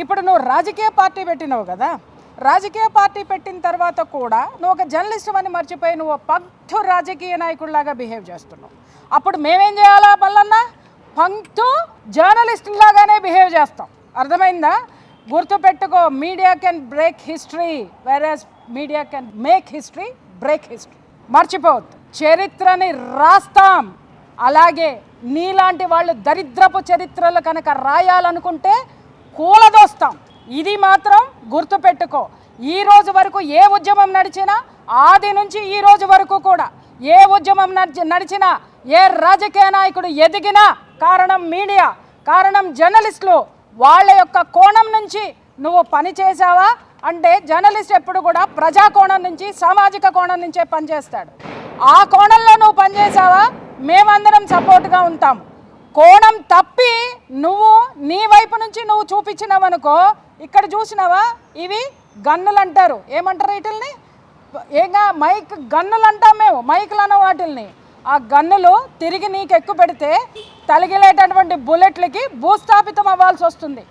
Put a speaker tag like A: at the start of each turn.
A: ఇప్పుడు నువ్వు రాజకీయ పార్టీ పెట్టినావు కదా, రాజకీయ పార్టీ పెట్టిన తర్వాత కూడా నువ్వు ఒక జర్నలిస్ట్ అని మర్చిపోయి నువ్వు పంక్తు రాజకీయ నాయకుడిలాగా బిహేవ్ చేస్తున్నావు. అప్పుడు మేమేం చేయాలా మల్లన్న? పంక్తు జర్నలిస్ట్ లాగానే బిహేవ్ చేస్తాం. అర్థమైందా? గుర్తుపెట్టుకో, మీడియా కెన్ బ్రేక్ హిస్టరీ వెరాజ్ media can make history break history. మర్చిపోవద్దు, చరిత్రని రాస్తాం. అలాగే నీలాంటి వాళ్ళు దరిద్రపు చరిత్రలు కనుక రాయాలనుకుంటే కూలదోస్తాం. ఇది మాత్రం గుర్తుపెట్టుకో. ఈ రోజు వరకు ఏ ఉద్యమం నడిచినా, ఆది నుంచి ఈ రోజు వరకు కూడా ఏ ఉద్యమం నడిచినా, ఏ రాజకీయ నాయకుడు ఎదిగినా కారణం మీడియా, కారణం జర్నలిస్టులు. వాళ్ళ యొక్క కోణం నుంచి నువ్వు పని చేసావా అంటే జర్నలిస్ట్ ఎప్పుడు కూడా ప్రజా కోణం నుంచి, సామాజిక కోణం నుంచే పనిచేస్తాడు. ఆ కోణంలో నువ్వు పనిచేసావా, మేమందరం సపోర్ట్గా ఉంటాం. కోణం తప్పి నువ్వు నీ వైపు నుంచి నువ్వు చూపించినావనుకో, ఇక్కడ చూసినావా ఇవి గన్నులు అంటారు. ఏమంటారు వీటిల్ని? ఏంగా మైక్ గన్నులు అంటాం మేము, మైకులు అన్న వాటిల్ని. ఆ గన్నులు తిరిగి నీకు ఎక్కువ పెడితే తలిగిలేటటువంటి బుల్లెట్లకి భూస్థాపితం అవ్వాల్సి వస్తుంది.